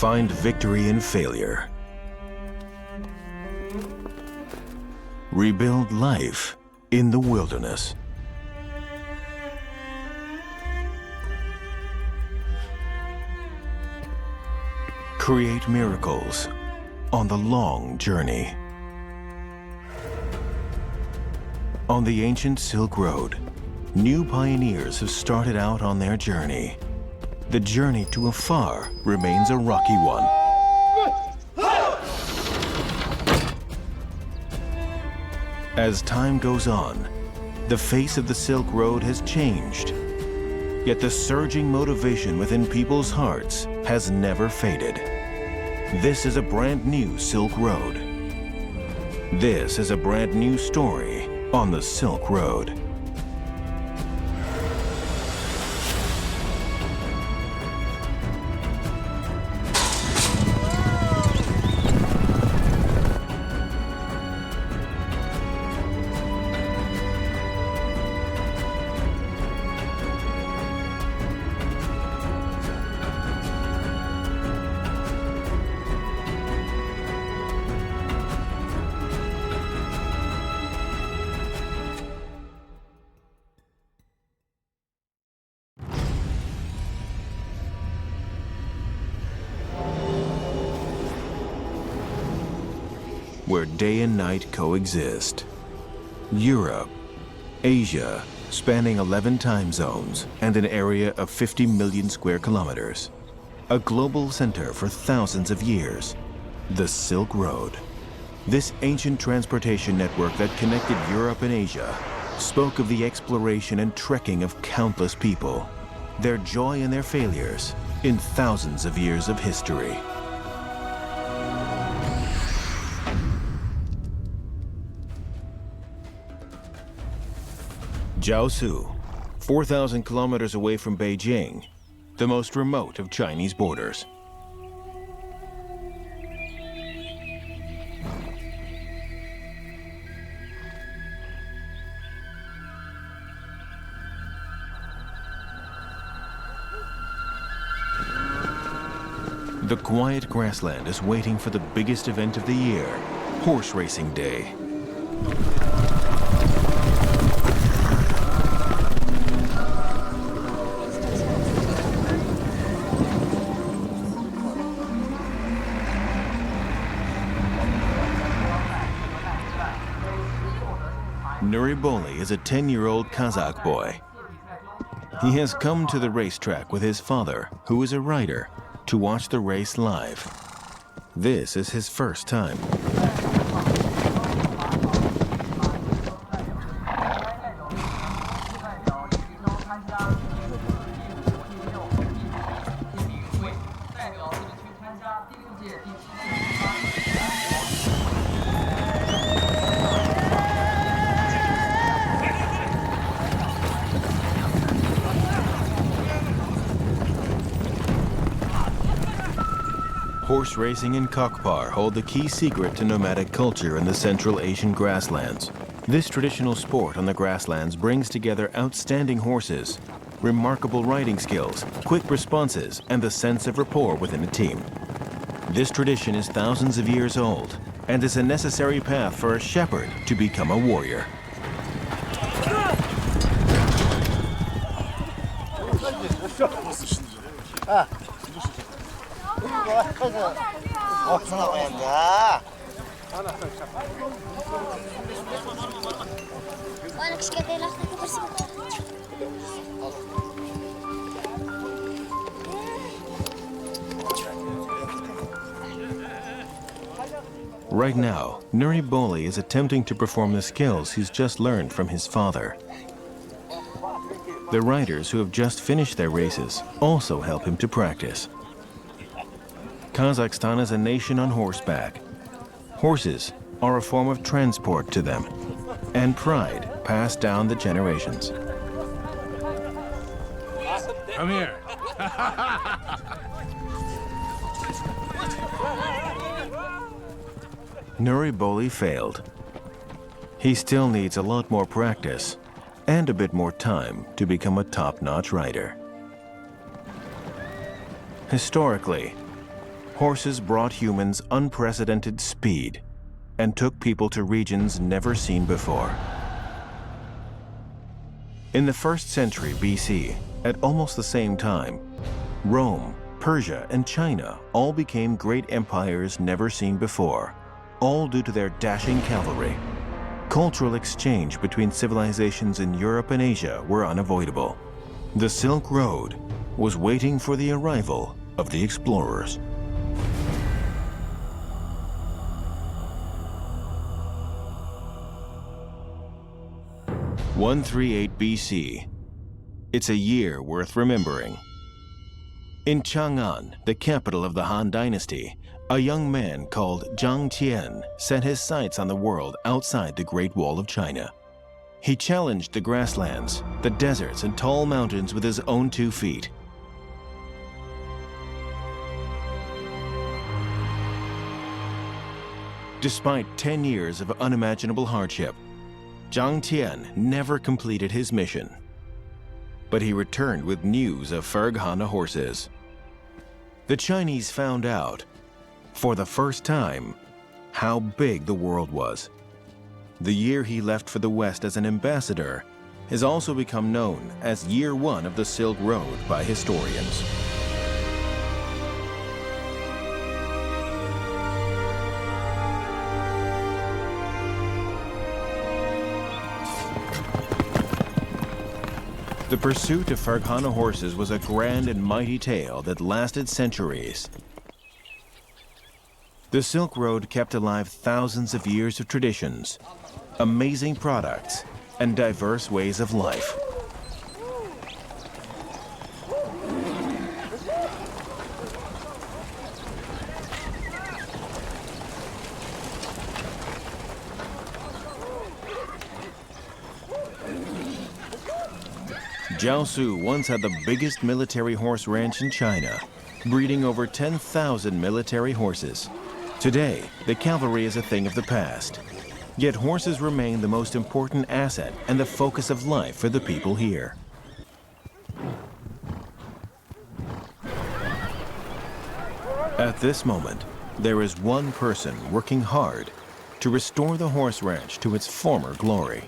Find victory in failure. Rebuild life in the wilderness. Create miracles on the long journey. On the ancient Silk Road, new pioneers have started out on their journey. The journey to afar remains a rocky one. As time goes on, the face of the Silk Road has changed. Yet the surging motivation within people's hearts has never faded. This is a brand new Silk Road. This is a brand new story on the Silk Road. Where day and night coexist. Europe, Asia, spanning 11 time zones and an area of 50 million square kilometers. A global center for thousands of years. The Silk Road. This ancient transportation network that connected Europe and Asia spoke of the exploration and trekking of countless people, their joy and their failures in thousands of years of history. Jiaosu, 4,000 kilometers away from Beijing, the most remote of Chinese borders. The quiet grassland is waiting for the biggest event of the year, horse racing day. Nuriboli is a 10-year-old Kazakh boy. He has come to the racetrack with his father, who is a rider, to watch the race live. This is his first time. Horse racing and cockpar hold the key secret to nomadic culture in the Central Asian grasslands. This traditional sport on the grasslands brings together outstanding horses, remarkable riding skills, quick responses, and the sense of rapport within a team. This tradition is thousands of years old and is a necessary path for a shepherd to become a warrior. Right now, Nuriboli is attempting to perform the skills he's just learned from his father. The riders who have just finished their races also help him to practice. Kazakhstan is a nation on horseback. Horses are a form of transport to them, and pride passed down the generations. Come here. Nuriboli failed. He still needs a lot more practice and a bit more time to become a top-notch rider. Historically, horses brought humans unprecedented speed and took people to regions never seen before. In the 1st century BC, at almost the same time, Rome, Persia, and China all became great empires never seen before, all due to their dashing cavalry. Cultural exchange between civilizations in Europe and Asia were unavoidable. The Silk Road was waiting for the arrival of the explorers. (138 BC). It's a year worth remembering. In Chang'an, the capital of the Han Dynasty, a young man called Zhang Qian set his sights on the world outside the Great Wall of China. He challenged the grasslands, the deserts, and tall mountains with his own 2 feet. Despite 10 years of unimaginable hardship, Zhang Qian never completed his mission. But he returned with news of Ferghana horses. The Chinese found out, for the first time, how big the world was. The year he left for the West as an ambassador has also become known as Year 1 of the Silk Road by historians. The pursuit of Ferghana horses was a grand and mighty tale that lasted centuries. The Silk Road kept alive thousands of years of traditions, amazing products, and diverse ways of life. Jiaosu once had the biggest military horse ranch in China, breeding over 10,000 military horses. Today, the cavalry is a thing of the past. Yet horses remain the most important asset and the focus of life for the people here. At this moment, there is one person working hard to restore the horse ranch to its former glory.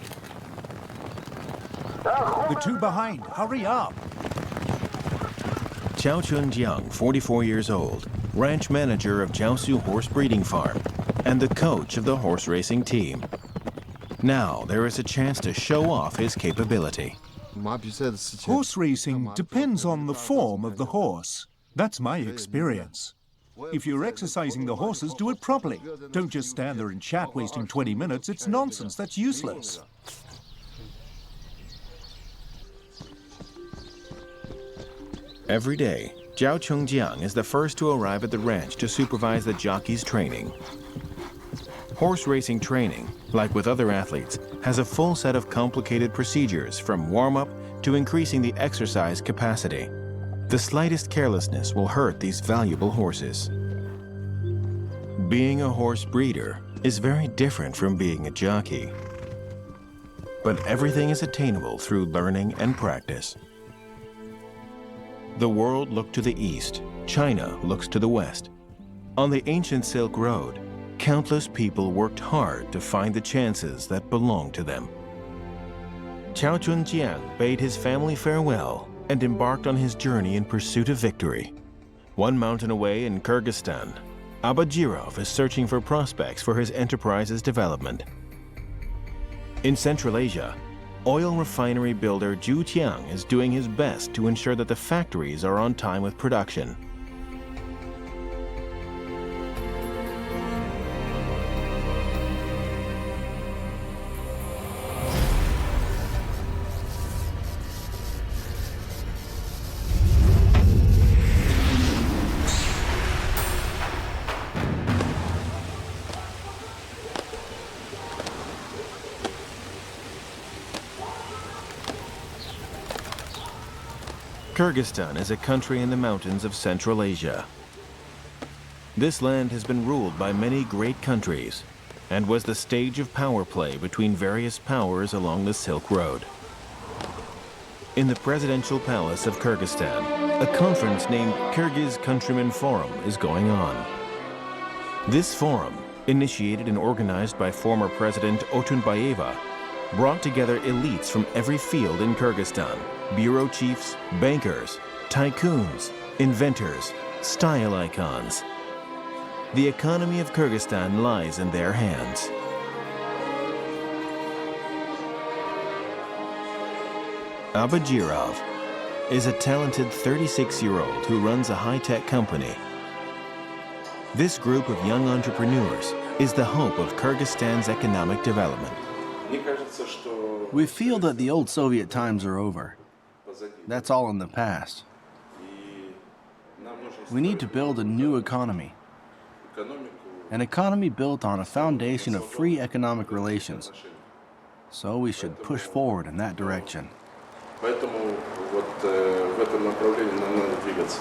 The 2 behind, hurry up! Chao Chunjiang, 44 years old, ranch manager of Jiaosu Horse Breeding Farm, and the coach of the horse racing team. Now there is a chance to show off his capability. Horse racing depends on the form of the horse. That's my experience. If you're exercising the horses, do it properly. Don't just stand there and chat wasting 20 minutes. It's nonsense. That's useless. Every day, Zhao Chongjiang is the first to arrive at the ranch to supervise the jockey's training. Horse racing training, like with other athletes, has a full set of complicated procedures from warm-up to increasing the exercise capacity. The slightest carelessness will hurt these valuable horses. Being a horse breeder is very different from being a jockey. But everything is attainable through learning and practice. The world looked to the east, China looks to the west. On the ancient Silk Road, countless people worked hard to find the chances that belonged to them. Chao Chunjiang bade his family farewell and embarked on his journey in pursuit of victory. One mountain away in Kyrgyzstan, Abajirov is searching for prospects for his enterprise's development. In Central Asia, oil refinery builder Zhu Qiang is doing his best to ensure that the factories are on time with production. Kyrgyzstan is a country in the mountains of Central Asia. This land has been ruled by many great countries and was the stage of power play between various powers along the Silk Road. In the presidential palace of Kyrgyzstan, A conference named Kyrgyz Countrymen Forum is going on. This forum, initiated and organized by former President Otunbayeva, brought together elites from every field in Kyrgyzstan: bureau chiefs, bankers, tycoons, inventors, style icons. The economy of Kyrgyzstan lies in their hands. Abajirov is a talented 36-year-old who runs a high-tech company. This group of young entrepreneurs is the hope of Kyrgyzstan's economic development. We feel that the old Soviet times are over. That's all in the past. We need to build a new economy. An economy built on a foundation of free economic relations. So we should push forward in that direction. Поэтому вот в этом направлении нам надо двигаться.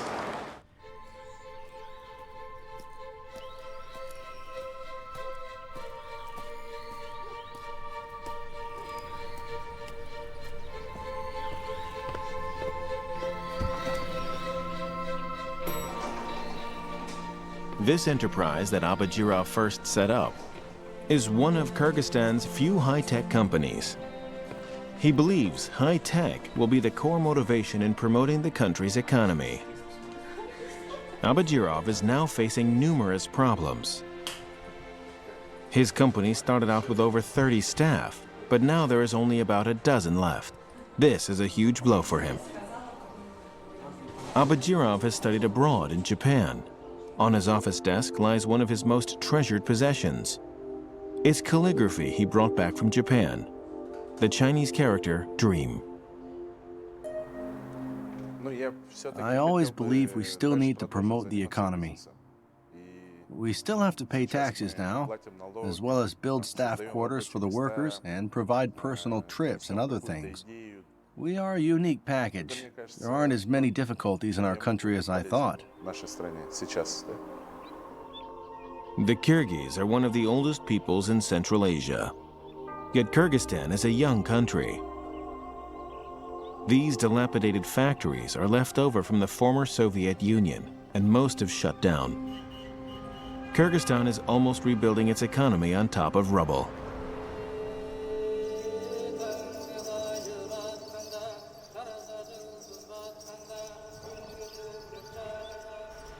This enterprise that Abajirov first set up is one of Kyrgyzstan's few high-tech companies. He believes high-tech will be the core motivation in promoting the country's economy. Abajirov is now facing numerous problems. His company started out with over 30 staff, but now there is only about a dozen left. This is a huge blow for him. Abajirov has studied abroad in Japan. On his office desk lies one of his most treasured possessions. It's calligraphy he brought back from Japan. The Chinese character Dream. I always believe we still need to promote the economy. We still have to pay taxes now, as well as build staff quarters for the workers and provide personal trips and other things. We are a unique package. There aren't as many difficulties in our country as I thought. The Kyrgyz are one of the oldest peoples in Central Asia. Yet Kyrgyzstan is a young country. These dilapidated factories are left over from the former Soviet Union, and most have shut down. Kyrgyzstan is almost rebuilding its economy on top of rubble.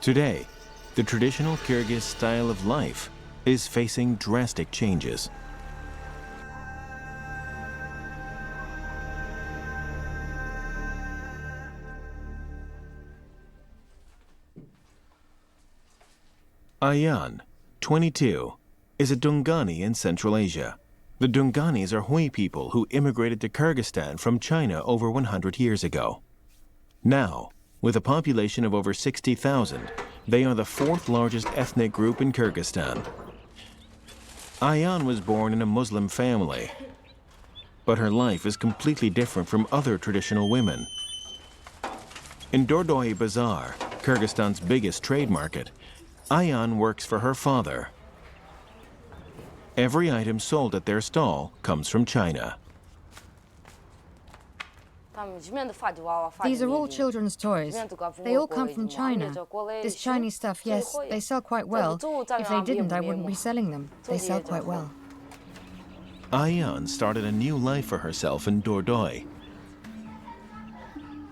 Today, the traditional Kyrgyz style of life is facing drastic changes. Ayan, 22, is a Dungani in Central Asia. The Dunganis are Hui people who immigrated to Kyrgyzstan from China over 100 years ago. Now, with a population of over 60,000, they are the fourth largest ethnic group in Kyrgyzstan. Ayan was born in a Muslim family, but her life is completely different from other traditional women. In Dordoy Bazaar, Kyrgyzstan's biggest trade market, Ayan works for her father. Every item sold at their stall comes from China. These are all children's toys. They all come from China. This Chinese stuff, yes, they sell quite well. If they didn't, I wouldn't be selling them. They sell quite well. Ayan started a new life for herself in Dordoy.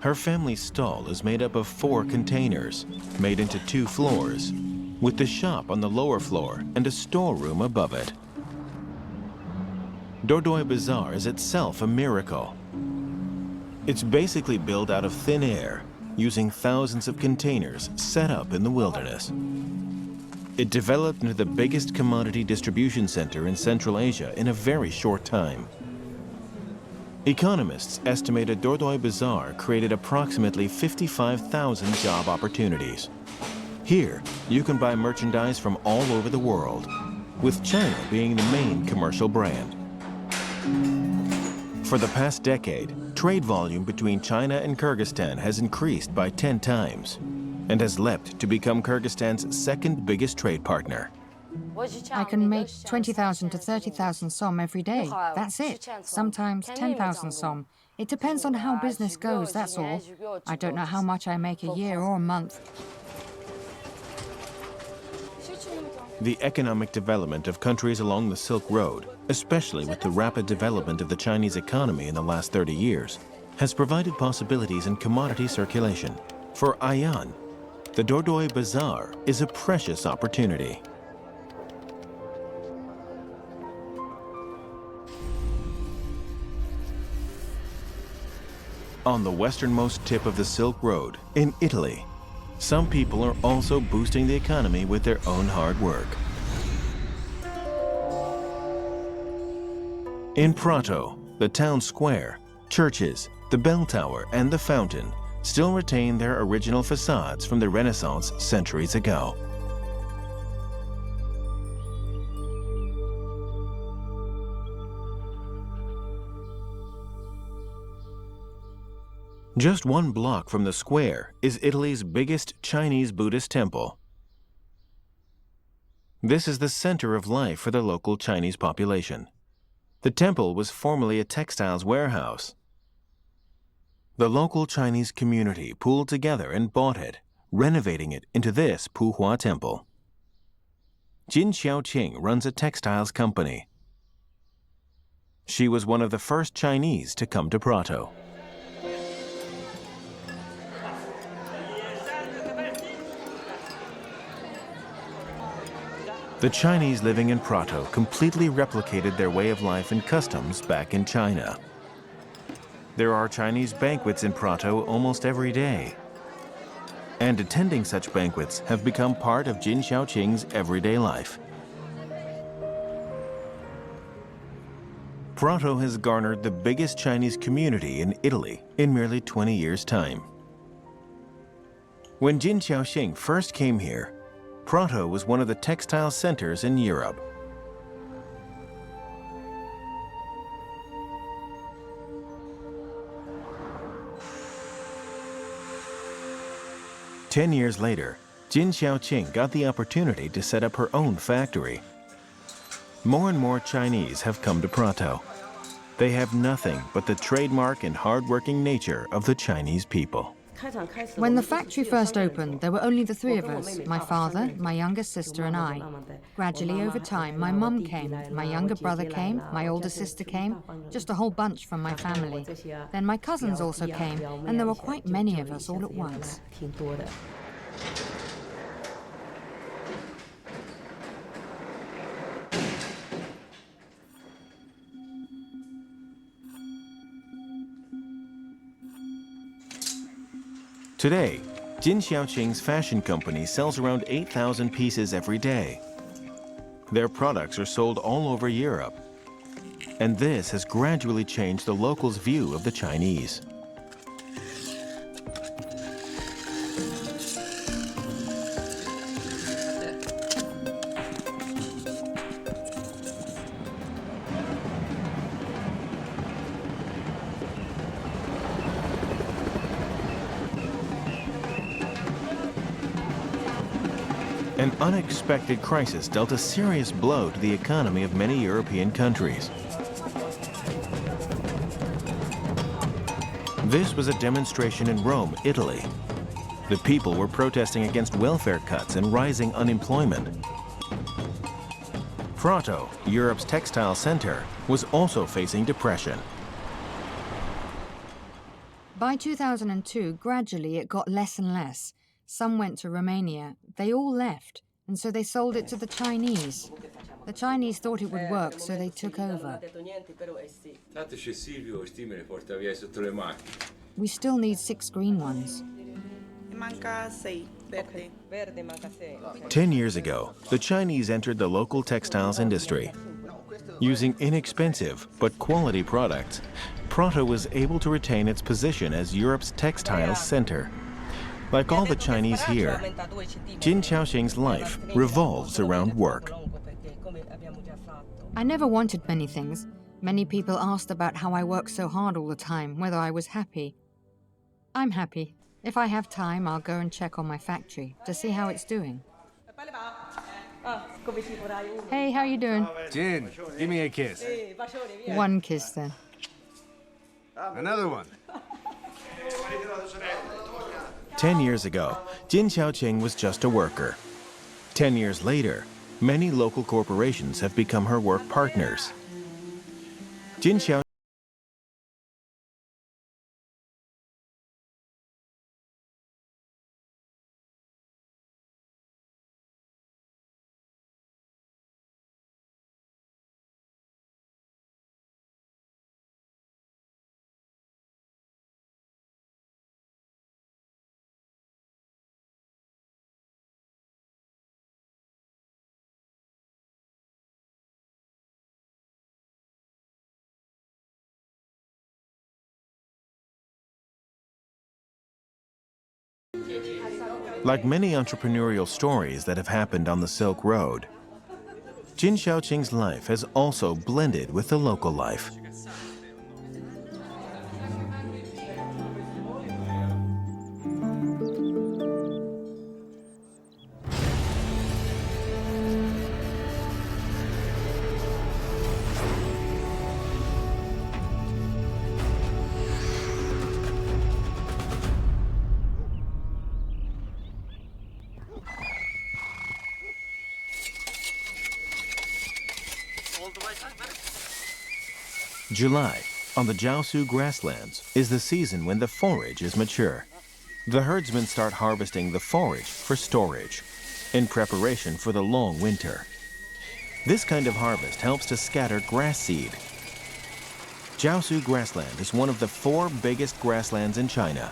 Her family's stall is made up of 4 containers, made into 2 floors, with the shop on the lower floor and a storeroom above it. Dordoy Bazaar is itself a miracle. It's basically built out of thin air, using thousands of containers set up in the wilderness. It developed into the biggest commodity distribution center in Central Asia in a very short time. Economists estimate Dordoy Bazaar created approximately 55,000 job opportunities. Here, you can buy merchandise from all over the world, with China being the main commercial brand. For the past decade, trade volume between China and Kyrgyzstan has increased by 10 times and has leapt to become Kyrgyzstan's second biggest trade partner. I can make 20,000 to 30,000 som every day. That's it. Sometimes 10,000 som. It depends on how business goes, that's all. I don't know how much I make a year or a month. The economic development of countries along the Silk Road, especially with the rapid development of the Chinese economy in the last 30 years, has provided possibilities in commodity circulation. For Ayan, the Dordoy Bazaar is a precious opportunity. On the westernmost tip of the Silk Road, in Italy, some people are also boosting the economy with their own hard work. In Prato, the town square, churches, the bell tower, and the fountain still retain their original facades from the Renaissance centuries ago. Just one block from the square is Italy's biggest Chinese Buddhist temple. This is the center of life for the local Chinese population. The temple was formerly a textiles warehouse. The local Chinese community pooled together and bought it, renovating it into this Puhua temple. Jin Xiaoqing runs a textiles company. She was one of the first Chinese to come to Prato. The Chinese living in Prato completely replicated their way of life and customs back in China. There are Chinese banquets in Prato almost every day. And attending such banquets have become part of Jin Xiaoqing's everyday life. Prato has garnered the biggest Chinese community in Italy in merely 20 years' time. When Jin Xiaoqing first came here, Prato was one of the textile centers in Europe. Ten years later, Jin Xiaoqing got the opportunity to set up her own factory. More and more Chinese have come to Prato. They have nothing but the trademark and hard-working nature of the Chinese people. When the factory first opened, there were only the three of us, my father, my younger sister, and I. Gradually, over time, my mum came, my younger brother came, my older sister came, just a whole bunch from my family. Then my cousins also came, and there were quite many of us all at once. Today, Jin Xiaoqing's fashion company sells around 8,000 pieces every day. Their products are sold all over Europe, and this has gradually changed the locals' view of the Chinese. An unexpected crisis dealt a serious blow to the economy of many European countries. This was a demonstration in Rome, Italy. The people were protesting against welfare cuts and rising unemployment. Prato, Europe's textile center, was also facing depression. By 2002, gradually it got less and less. Some went to Romania. They all left, and so they sold it to the Chinese. The Chinese thought it would work, so they took over. We still need 6 green ones. 10 years ago, the Chinese entered the local textiles industry. Using inexpensive but quality products, Prato was able to retain its position as Europe's textiles center. Like all the Chinese here, Jin Xiaoqing's life revolves around work. I never wanted many things. Many people asked about how I work so hard all the time, whether I was happy. I'm happy. If I have time, I'll go and check on my factory to see how it's doing. Hey, how you doing? Jin, give me a kiss. One kiss then. Another one. 10 years ago, Jin Xiaoqing was just a worker. 10 years later, many local corporations have become her work partners. Jin Xiao Like many entrepreneurial stories that have happened on the Silk Road, Jin Xiaoqing's life has also blended with the local life. July, on the Jiaosu grasslands, is the season when the forage is mature. The herdsmen start harvesting the forage for storage, in preparation for the long winter. This kind of harvest helps to scatter grass seed. Jiaosu grassland is one of the 4 biggest grasslands in China.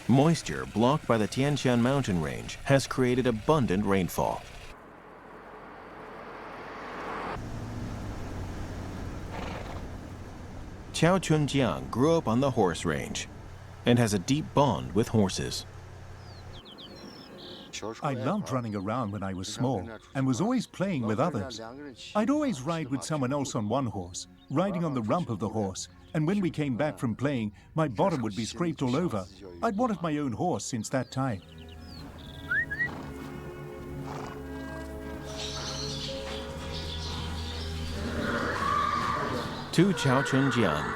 Moisture blocked by the Tian Shan mountain range has created abundant rainfall. Qiao Chunjiang grew up on the horse range and has a deep bond with horses. I loved running around when I was small and was always playing with others. I'd always ride with someone else on one horse, riding on the rump of the horse, and when we came back from playing, my bottom would be scraped all over. I'd wanted my own horse since that time. To Qiao Chunjiang,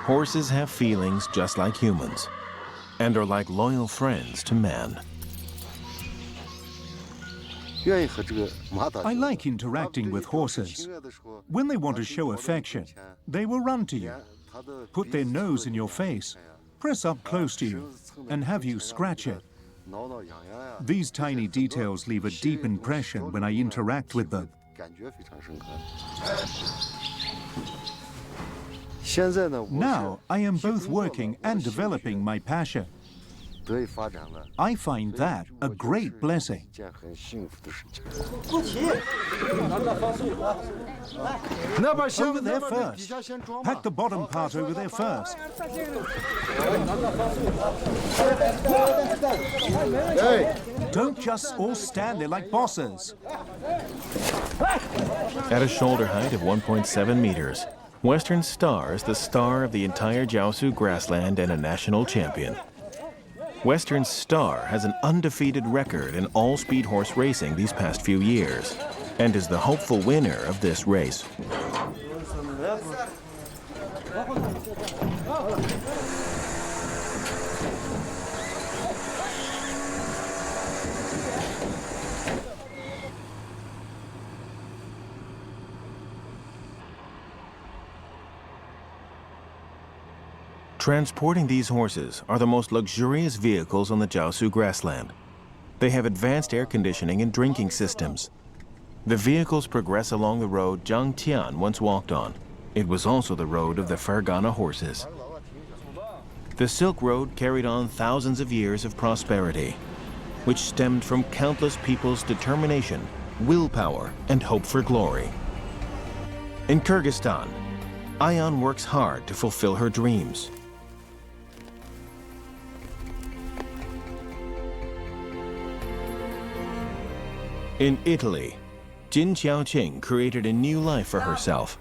horses have feelings just like humans and are like loyal friends to man. I like interacting with horses. When they want to show affection, they will run to you, put their nose in your face, press up close to you, and have you scratch it. These tiny details leave a deep impression when I interact with them. Now, I am both working and developing my passion. I find that a great blessing. Over there first. Pack the bottom part over there first. Don't just all stand there like bosses. At a shoulder height of 1.7 meters, Western Star is the star of the entire Jiaosu grassland and a national champion. Western Star has an undefeated record in all-speed horse racing these past few years and is the hopeful winner of this race. Transporting these horses are the most luxurious vehicles on the Jiaosu grassland. They have advanced air conditioning and drinking systems. The vehicles progress along the road Zhang Tian once walked on. It was also the road of the Fergana horses. The Silk Road carried on thousands of years of prosperity, which stemmed from countless people's determination, willpower, and hope for glory. In Kyrgyzstan, Ayan works hard to fulfill her dreams. In Italy, Jin Xiaoqing created a new life for herself.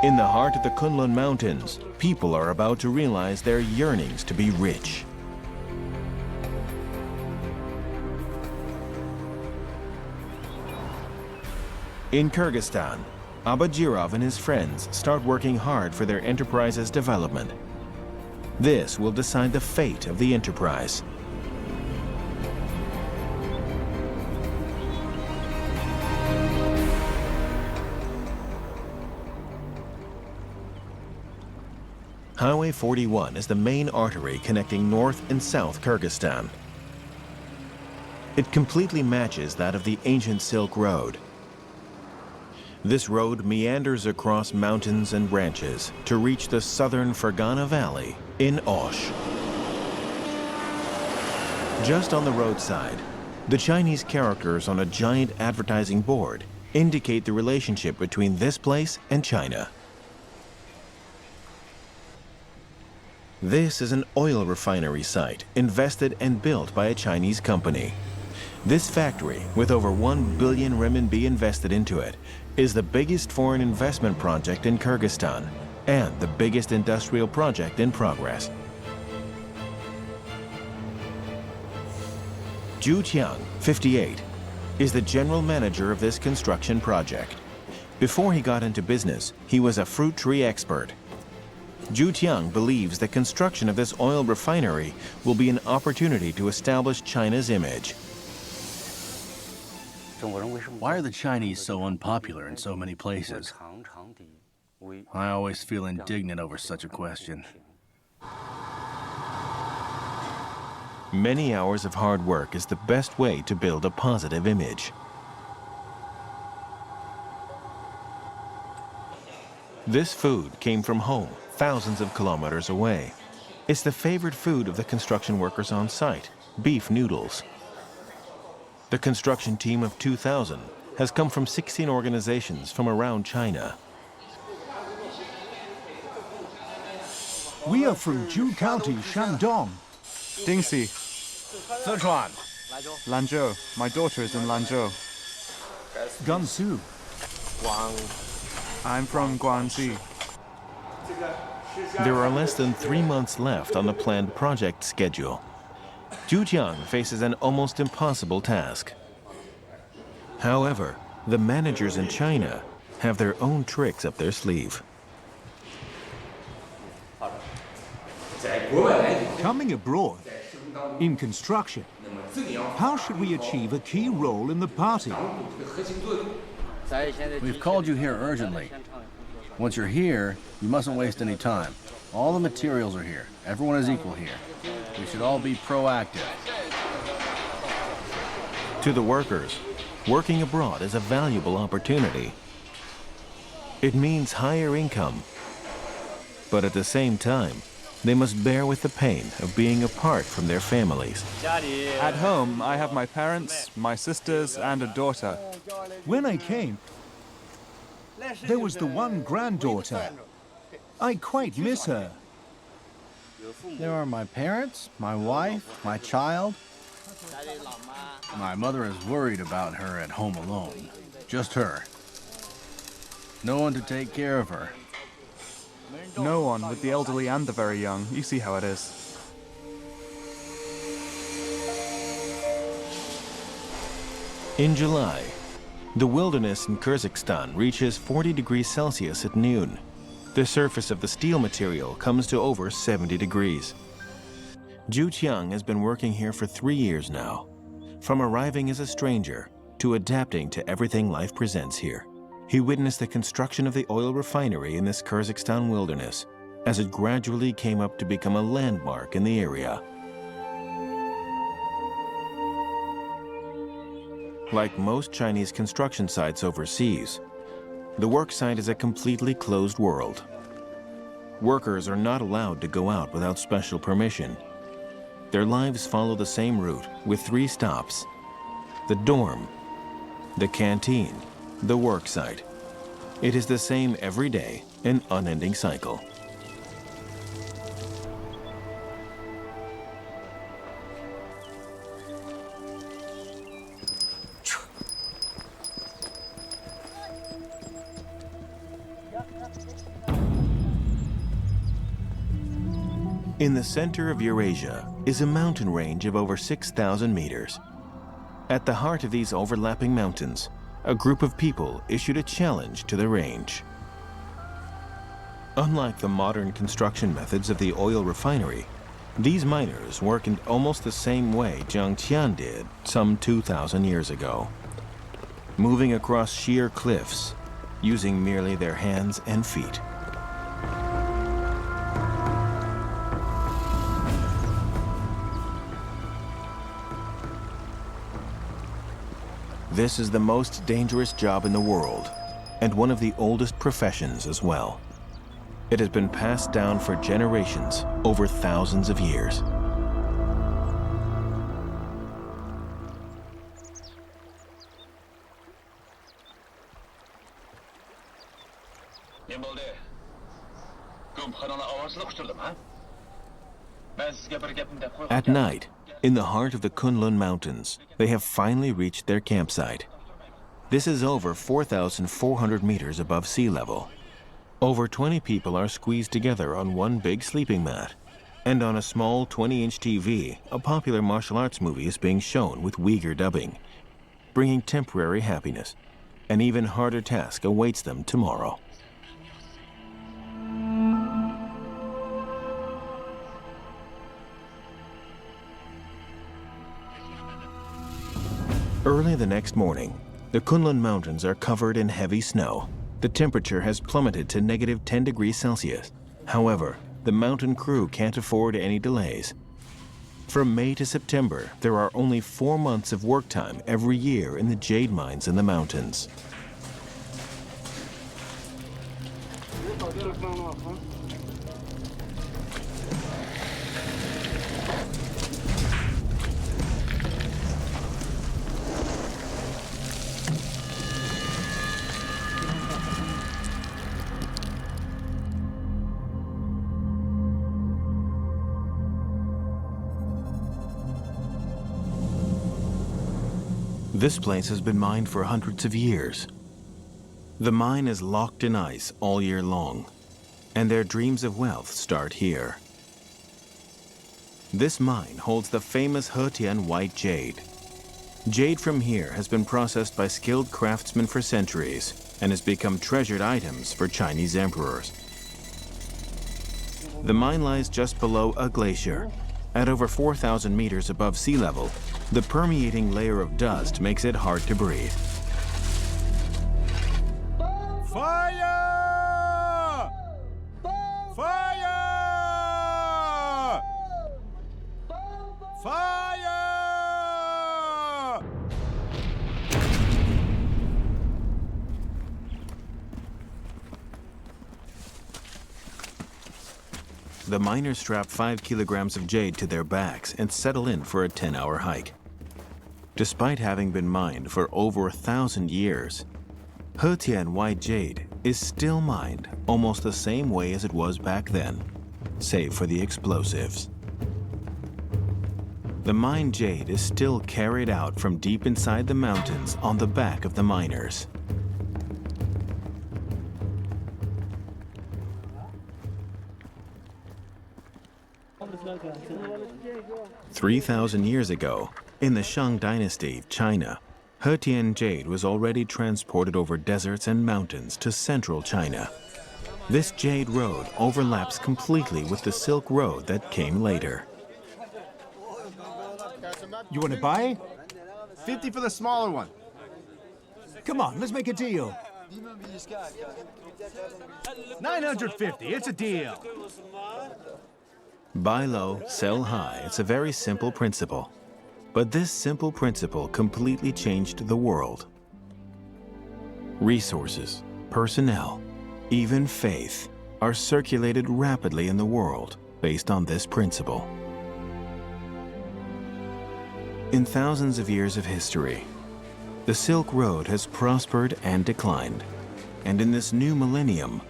In the heart of the Kunlun Mountains, people are about to realize their yearnings to be rich. In Kyrgyzstan, Abadjirov and his friends start working hard for their enterprise's development. This will decide the fate of the enterprise. Highway 41 is the main artery connecting North and South Kyrgyzstan. It completely matches that of the ancient Silk Road. This road meanders across mountains and ranches to reach the southern Fergana Valley in Osh. Just on the roadside, the Chinese characters on a giant advertising board indicate the relationship between this place and China. This is an oil refinery site invested and built by a Chinese company. This factory, with over 1 billion renminbi invested into it, is the biggest foreign investment project in Kyrgyzstan and the biggest industrial project in progress. Zhu Qiang, 58, is the general manager of this construction project. Before he got into business, he was a fruit tree expert. Zhu Qiang believes the construction of this oil refinery will be an opportunity to establish China's image. Why are the Chinese so unpopular in so many places? I always feel indignant over such a question. Many hours of hard work is the best way to build a positive image. This food came from home, thousands of kilometers away. It's the favorite food of the construction workers on site, beef noodles. The construction team of 2,000 has come from 16 organizations from around China. We are from Zhu County, Shandong. Dingxi, Sichuan. Lanzhou. My daughter is in Lanzhou. Gansu. I'm from Guangxi. There are less than 3 months left on the planned project schedule. Zhu Qiang faces an almost impossible task. However, the managers in China have their own tricks up their sleeve. Coming abroad, in construction, how should we achieve a key role in the party? We've called you here urgently. Once you're here, you mustn't waste any time. All the materials are here. Everyone is equal here. We should all be proactive. To the workers, working abroad is a valuable opportunity. It means higher income, but at the same time, they must bear with the pain of being apart from their families. At home, I have my parents, my sisters, and a daughter. When I came, there was the one granddaughter. I quite miss her. There are my parents, my wife, my child. My mother is worried about her at home alone. Just her. No one to take care of her. No one, with the elderly and the very young. You see how it is. In July, the wilderness in Kyrgyzstan reaches 40 degrees Celsius at noon. The surface of the steel material comes to over 70 degrees. Zhu Qiang has been working here for 3 years now, from arriving as a stranger to adapting to everything life presents here. He witnessed the construction of the oil refinery in this Kyrgyzstan wilderness as it gradually came up to become a landmark in the area. Like most Chinese construction sites overseas, the work site is a completely closed world. Workers are not allowed to go out without special permission. Their lives follow the same route with 3 stops: the dorm, the canteen, the work site. It is the same every day, an unending cycle. In the center of Eurasia is a mountain range of over 6,000 meters. At the heart of these overlapping mountains a group of people issued a challenge to the range. Unlike the modern construction methods of the oil refinery, these miners work in almost the same way Jiangqian did some 2,000 years ago, moving across sheer cliffs, using merely their hands and feet. This is the most dangerous job in the world, and one of the oldest professions as well. It has been passed down for generations, over thousands of years. At night, in the heart of the Kunlun Mountains, they have finally reached their campsite. This is over 4,400 meters above sea level. Over 20 people are squeezed together on one big sleeping mat. And on a small 20-inch TV, a popular martial arts movie is being shown with Uyghur dubbing, bringing temporary happiness. An even harder task awaits them tomorrow. Early the next morning, the Kunlun Mountains are covered in heavy snow. The temperature has plummeted to negative 10 degrees Celsius. However, the mountain crew can't afford any delays. From May to September, there are only 4 months of work time every year in the jade mines in the mountains. This place has been mined for hundreds of years. The mine is locked in ice all year long, and their dreams of wealth start here. This mine holds the famous Hetian white jade. Jade from here has been processed by skilled craftsmen for centuries and has become treasured items for Chinese emperors. The mine lies just below a glacier. At over 4,000 meters above sea level, the permeating layer of dust makes it hard to breathe. Fire! Fire! Fire! The miners strap 5 kilograms of jade to their backs and settle in for a 10-hour hike. Despite having been mined for over 1,000 years, Hetian white jade is still mined almost the same way as it was back then, save for the explosives. The mined jade is still carried out from deep inside the mountains on the back of the miners. 3,000 years ago, in the Shang Dynasty, China, Hetian jade was already transported over deserts and mountains to central China. This jade road overlaps completely with the Silk Road that came later. You want to buy? 50 for the smaller one. Come on, let's make a deal. 950, it's a deal. Buy low, sell high. It's a very simple principle. But this simple principle completely changed the world. Resources, personnel, even faith are circulated rapidly in the world based on this principle. In thousands of years of history, the Silk Road has prospered and declined. And in this new millennium,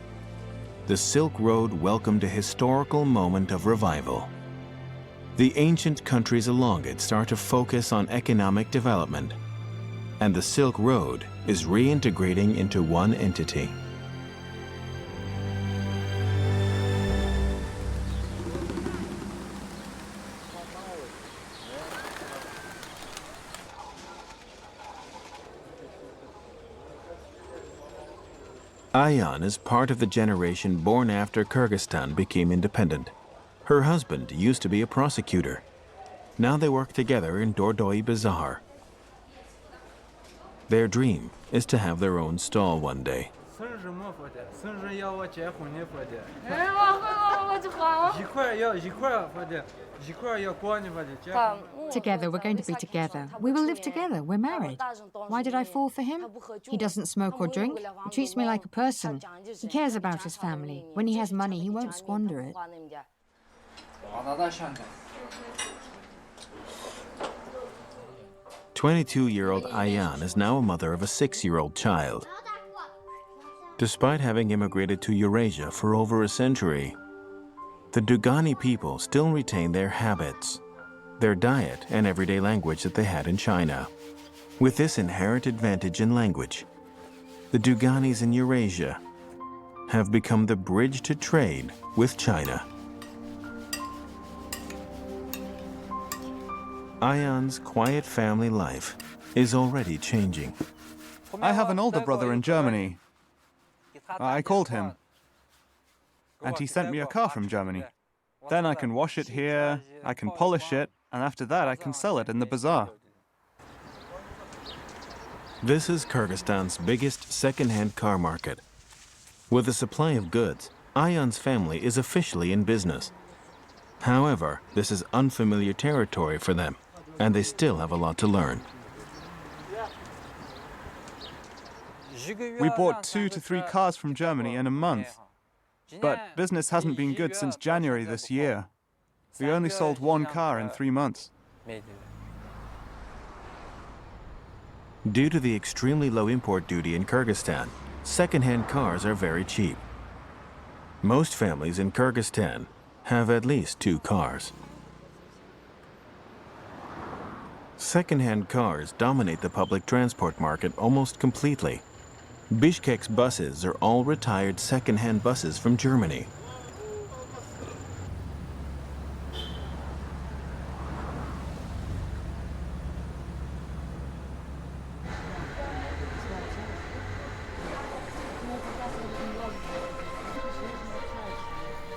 the Silk Road welcomed a historical moment of revival. The ancient countries along it start to focus on economic development, and the Silk Road is reintegrating into one entity. Ayan is part of the generation born after Kyrgyzstan became independent. Her husband used to be a prosecutor. Now they work together in Dordoi Bazaar. Their dream is to have their own stall one day. Together, we're going to be together. We will live together. We're married. Why did I fall for him? He doesn't smoke or drink. He treats me like a person. He cares about his family. When he has money, he won't squander it. 22-year-old Ayan is now a mother of a 6-year-old child. Despite having immigrated to Eurasia for over a century, the Dugani people still retain their habits, their diet, and everyday language that they had in China. With this inherent advantage in language, the Duganis in Eurasia have become the bridge to trade with China. Ayan's quiet family life is already changing. I have an older brother in Germany. I called him, and he sent me a car from Germany. Then I can wash it here, I can polish it, and after that I can sell it in the bazaar. This is Kyrgyzstan's biggest second-hand car market. With a supply of goods, Ayan's family is officially in business. However, this is unfamiliar territory for them, and they still have a lot to learn. We bought 2 to 3 cars from Germany in a month. But business hasn't been good since January this year. We only sold 1 car in 3 months. Due to the extremely low import duty in Kyrgyzstan, second-hand cars are very cheap. Most families in Kyrgyzstan have at least 2 cars. Second-hand cars dominate the public transport market almost completely. Bishkek's buses are all retired second-hand buses from Germany.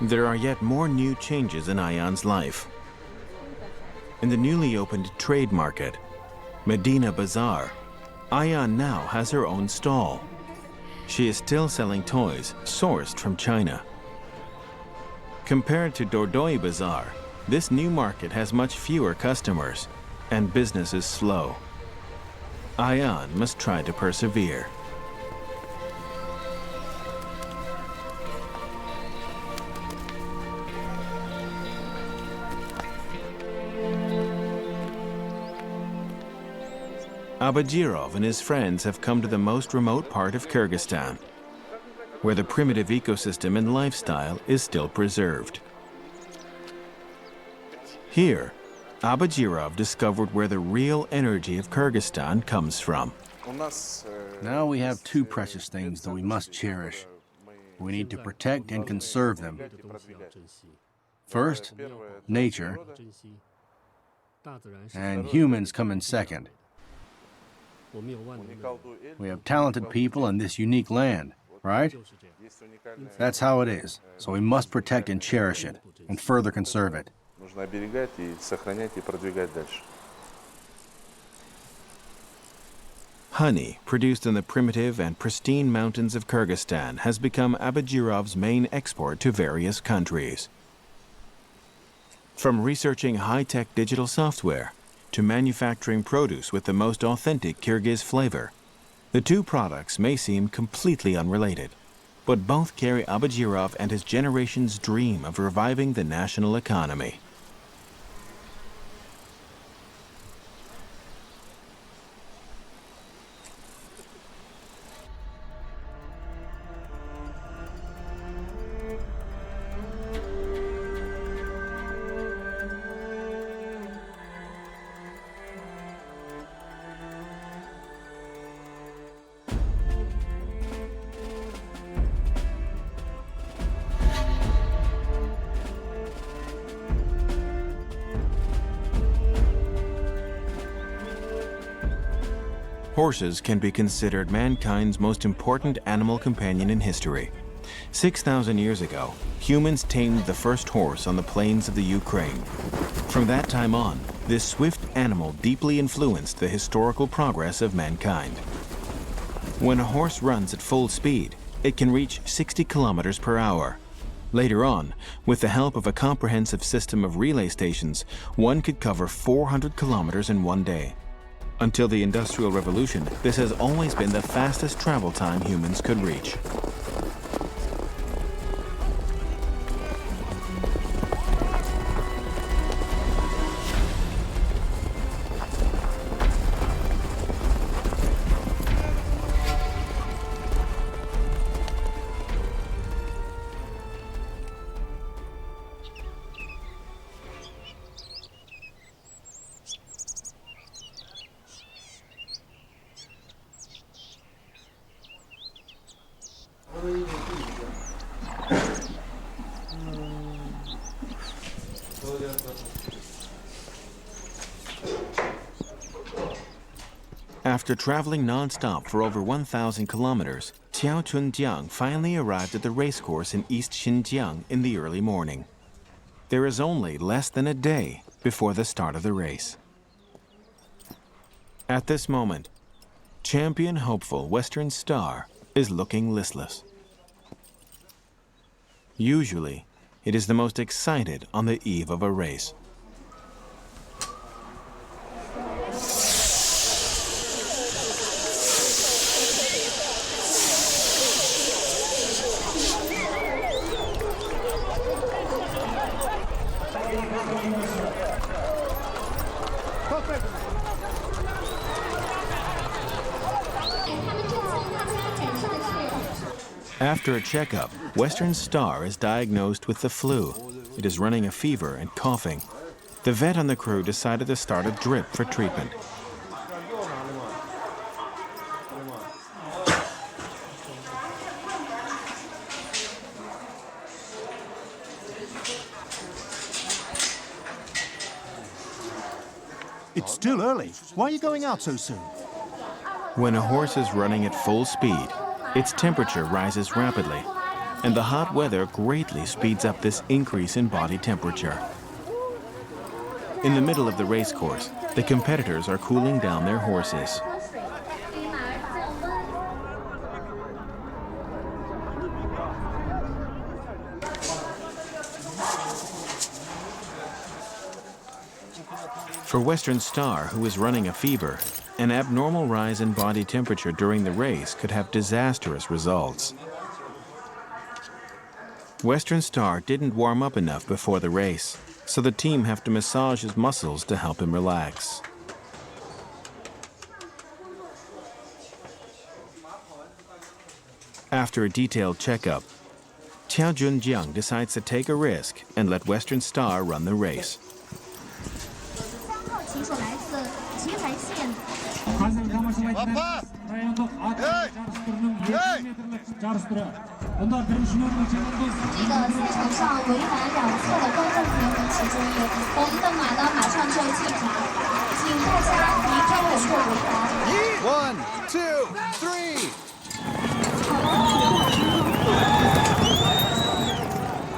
There are yet more new changes in Ayan's life. In the newly opened trade market, Medina Bazaar, Ayan now has her own stall. She is still selling toys sourced from China. Compared to Dordoi Bazaar, this new market has much fewer customers, and business is slow. Ayan must try to persevere. Abajirov and his friends have come to the most remote part of Kyrgyzstan, where the primitive ecosystem and lifestyle is still preserved. Here, Abajirov discovered where the real energy of Kyrgyzstan comes from. Now we have 2 precious things that we must cherish. We need to protect and conserve them. First, nature, and humans come in second. We have talented people in this unique land, right? That's how it is. So we must protect and cherish it, and further conserve it. Honey produced in the primitive and pristine mountains of Kyrgyzstan has become Abajirov's main export to various countries. From researching high-tech digital software to manufacturing produce with the most authentic Kyrgyz flavor, the 2 products may seem completely unrelated, but both carry Abajirov and his generation's dream of reviving the national economy. Horses can be considered mankind's most important animal companion in history. 6,000 years ago, humans tamed the first horse on the plains of the Ukraine. From that time on, this swift animal deeply influenced the historical progress of mankind. When a horse runs at full speed, it can reach 60 kilometers per hour. Later on, with the help of a comprehensive system of relay stations, one could cover 400 kilometers in one day. Until the Industrial Revolution, this has always been the fastest travel time humans could reach. After traveling non-stop for over 1,000 kilometers, Qiao Chunjiang finally arrived at the racecourse in East Xinjiang in the early morning. There is only less than a day before the start of the race. At this moment, champion hopeful Western Star is looking listless. Usually, it is the most excited on the eve of a race. After a checkup, Western Star is diagnosed with the flu. It is running a fever and coughing. The vet on the crew decided to start a drip for treatment. It's still early. Why are you going out so soon? When a horse is running at full speed, its temperature rises rapidly, and the hot weather greatly speeds up this increase in body temperature. In the middle of the race course, the competitors are cooling down their horses. For Western Star, who is running a fever, an abnormal rise in body temperature during the race could have disastrous results. Western Star didn't warm up enough before the race, so the team have to massage his muscles to help him relax. After a detailed checkup, Qiao Junjiang decides to take a risk and let Western Star run the race. One, two, three.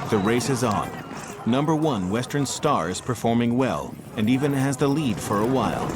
The race is on. Number 1, Western Star, is performing well and even has the lead for a while.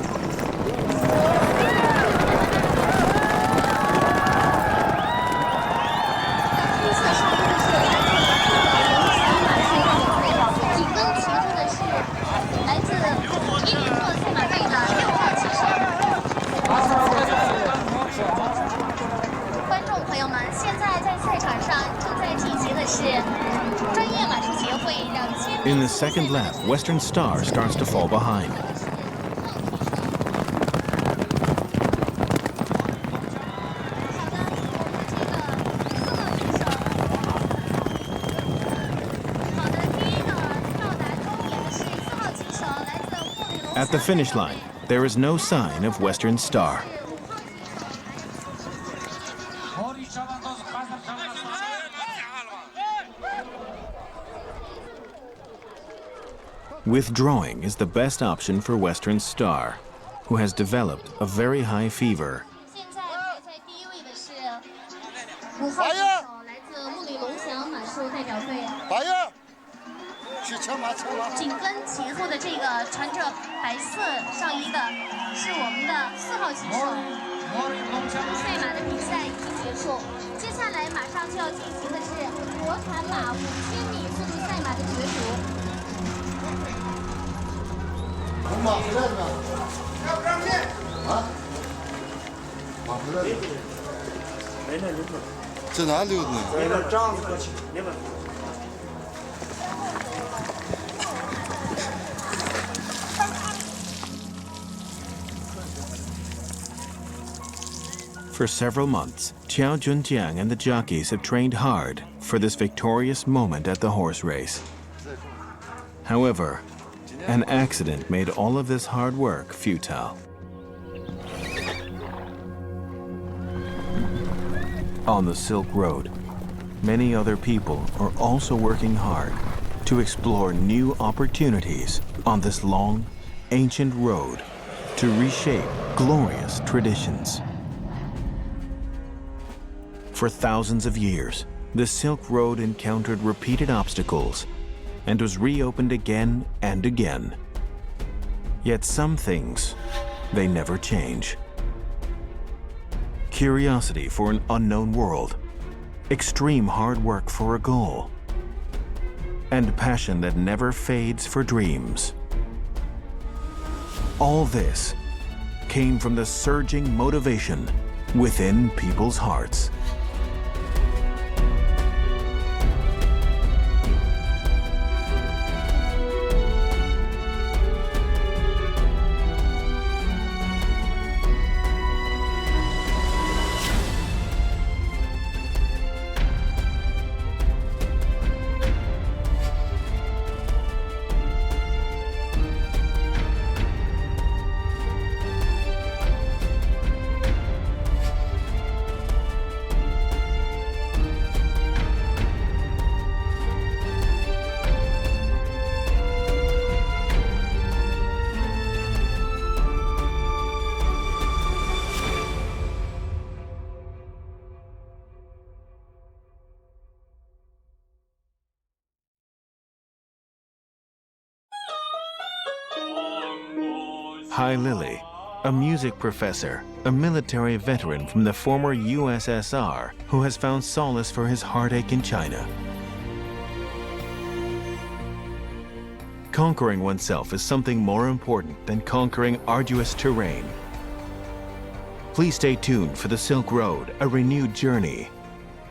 In the second lap, Western Star starts to fall behind. At the finish line, there is no sign of Western Star. Withdrawing is the best option for Western Star, who has developed a very high fever 术代表队。打样，去枪马。紧跟前后的这个穿着白色上衣的是我们的4号骑手。赛马的比赛已经结束，接下来马上就要进行的是国产马5000米速度赛马的角逐。马回来了，要不让面啊？马回来了，在哪溜呢？那个帐子过去，你们。For several months, Qiao Junjiang and the jockeys have trained hard for this victorious moment at the horse race. However, an accident made all of this hard work futile. On the Silk Road, many other people are also working hard to explore new opportunities on this long, ancient road to reshape glorious traditions. For thousands of years, the Silk Road encountered repeated obstacles and was reopened again and again. Yet some things, they never change. Curiosity for an unknown world, extreme hard work for a goal, and passion that never fades for dreams. All this came from the surging motivation within people's hearts. Hai Lily, a music professor, a military veteran from the former USSR who has found solace for his heartache in China. Conquering oneself is something more important than conquering arduous terrain. Please stay tuned for the Silk Road, A Renewed Journey.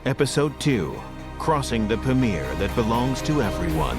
Episode 2, Crossing the Pamir That Belongs to Everyone.